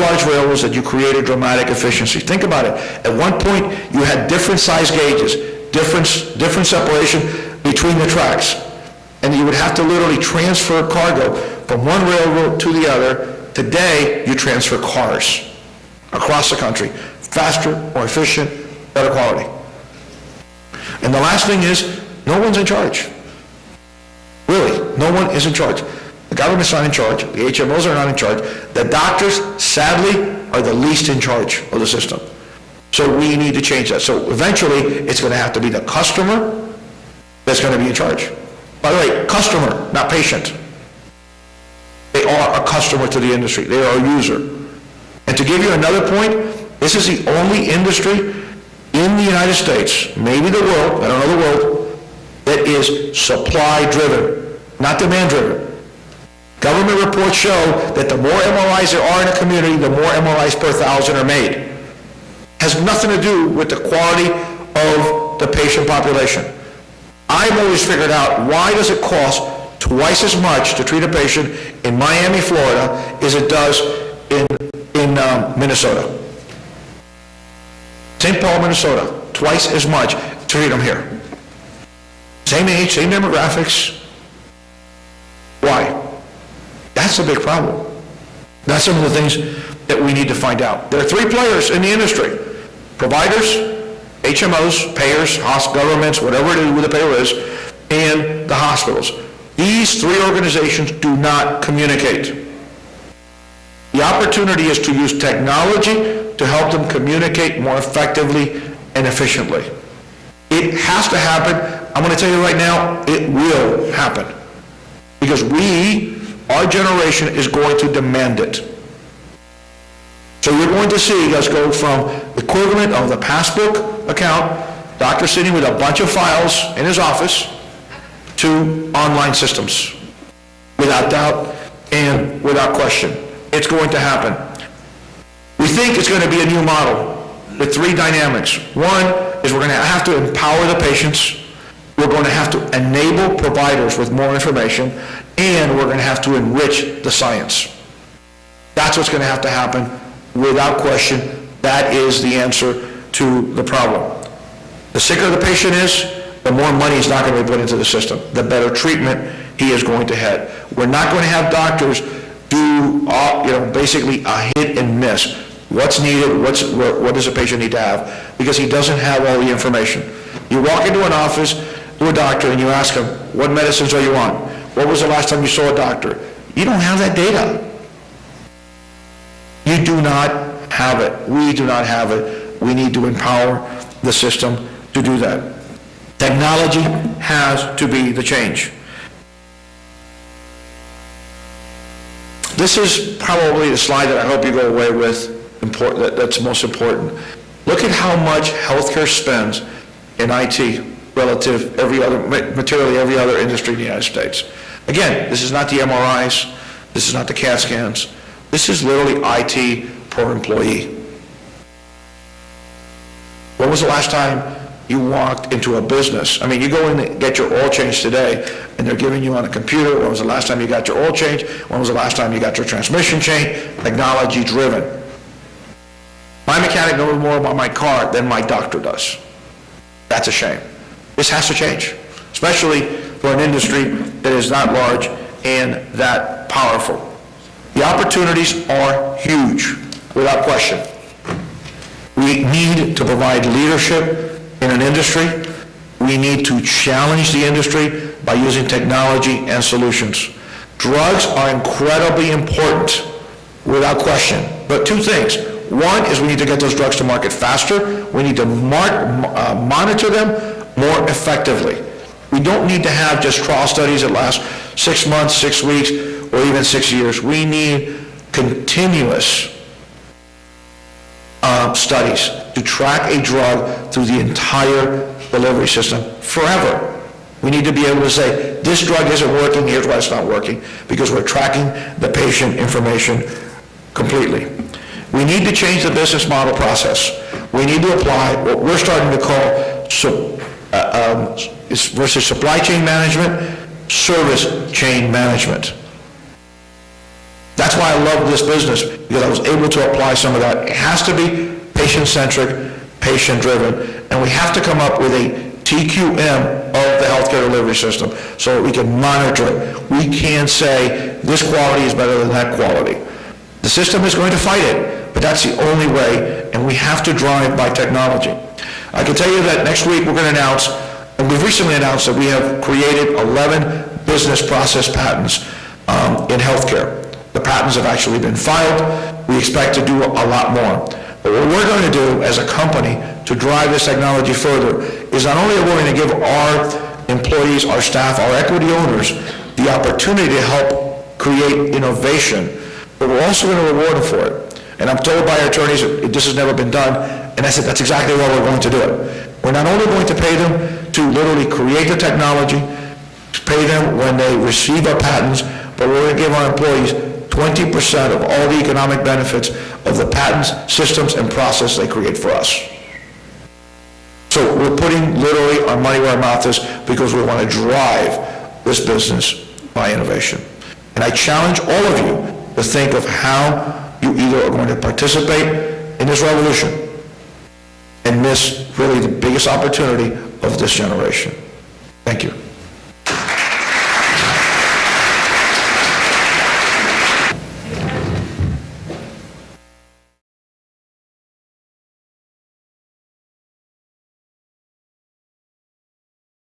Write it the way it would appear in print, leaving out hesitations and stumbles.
large railroads that you created dramatic efficiency. Think about it. At one point, you had different size gauges, different separation between the tracks. And you would have to literally transfer cargo from one railroad to the other. Today, you transfer cars across the country. Faster, more efficient, better quality. And the last thing is, no one's in charge. Really, no one is in charge. The government's not in charge. The HMOs are not in charge. The doctors, sadly, are the least in charge of the system. So we need to change that. So eventually, it's going to have to be the customer that's going to be in charge. By the way, customer, not patient. They are a customer to the industry. They are a user. And to give you another point, this is the only industry in the United States, maybe the world, I don't know the world, that is supply-driven, not demand-driven. Government reports show that the more MRIs there are in a community, the more MRIs per 1,000 are made. Has nothing to do with the quality of the patient population. I've always figured out, why does it cost twice as much to treat a patient in Miami, Florida, as it does in Minnesota? St. Paul, Minnesota, twice as much to treat them here. Same age, same demographics. Why? That's a big problem. That's some of the things that we need to find out. There are three players in the industry: providers, HMOs, payers, governments, whatever it is, who the payer is, and the hospitals. These three organizations do not communicate. The opportunity is to use technology to help them communicate more effectively and efficiently. It has to happen. I'm going to tell you right now, it will happen. Because our generation is going to demand it. So you're going to see us go from the equivalent of the passbook account, doctor sitting with a bunch of files in his office, to online systems. Without doubt and without question. It's going to happen. We think it's going to be a new model with three dynamics. One is we're going to have to empower the patients. We're going to have to enable providers with more information, and we're going to have to enrich the science. That's what's going to have to happen without question. That is the answer to the problem. The sicker the patient is, the more money is not going to be put into the system, the better treatment he is going to have. We're not going to have doctors do basically a hit and miss. What's needed, what does a patient need to have? Because he doesn't have all the information. You walk into an office to a doctor and you ask him, what medicines are you on? What was the last time you saw a doctor? You don't have that data. You do not have it. We do not have it. We need to empower the system to do that. Technology has to be the change. This is probably the slide that I hope you go away with, that's most important. Look at how much healthcare spends in IT relative materially every other industry in the United States. Again, this is not the MRIs, this is not the CAT scans, this is literally IT per employee. When was the last time you walked into a business? I mean, you go in and get your oil change today, and they're giving you on a computer, when was the last time you got your oil change? When was the last time you got your transmission change? Technology driven. My mechanic knows more about my car than my doctor does. That's a shame. This has to change, especially for an industry that is that large and that powerful. The opportunities are huge, without question. We need to provide leadership in an industry. We need to challenge the industry by using technology and solutions. Drugs are incredibly important, without question. But two things. One is we need to get those drugs to market faster. We need to monitor them more effectively. We don't need to have just trial studies that last 6 months, 6 weeks, or even 6 years. We need continuous studies to track a drug through the entire delivery system forever. We need to be able to say, this drug isn't working, here's why it's not working, because we're tracking the patient information completely. We need to change the business model process. We need to apply what we're starting to call versus supply chain management, service chain management. That's why I love this business, because I was able to apply some of that. It has to be patient-centric, patient-driven, and we have to come up with a TQM of the healthcare delivery system so that we can monitor it. We can't say this quality is better than that quality. The system is going to fight it, but that's the only way, and we have to drive by technology. I can tell you that next week we're going to announce, and we've recently announced that we have created 11 business process patents in healthcare. The patents have actually been filed. We expect to do a lot more. But what we're going to do as a company to drive this technology further is not only are we going to give our employees, our staff, our equity owners the opportunity to help create innovation, but we're also going to reward them for it. And I'm told by our attorneys that this has never been done, and I said that's exactly why we're going to do it. We're not only going to pay them to literally create the technology, pay them when they receive our patents, but we're going to give our employees 20% of all the economic benefits of the patents, systems, and process they create for us. So we're putting literally our money where our mouth is because we want to drive this business by innovation. And I challenge all of you to think of how you either are going to participate in this revolution and miss really the biggest opportunity of this generation. Thank you.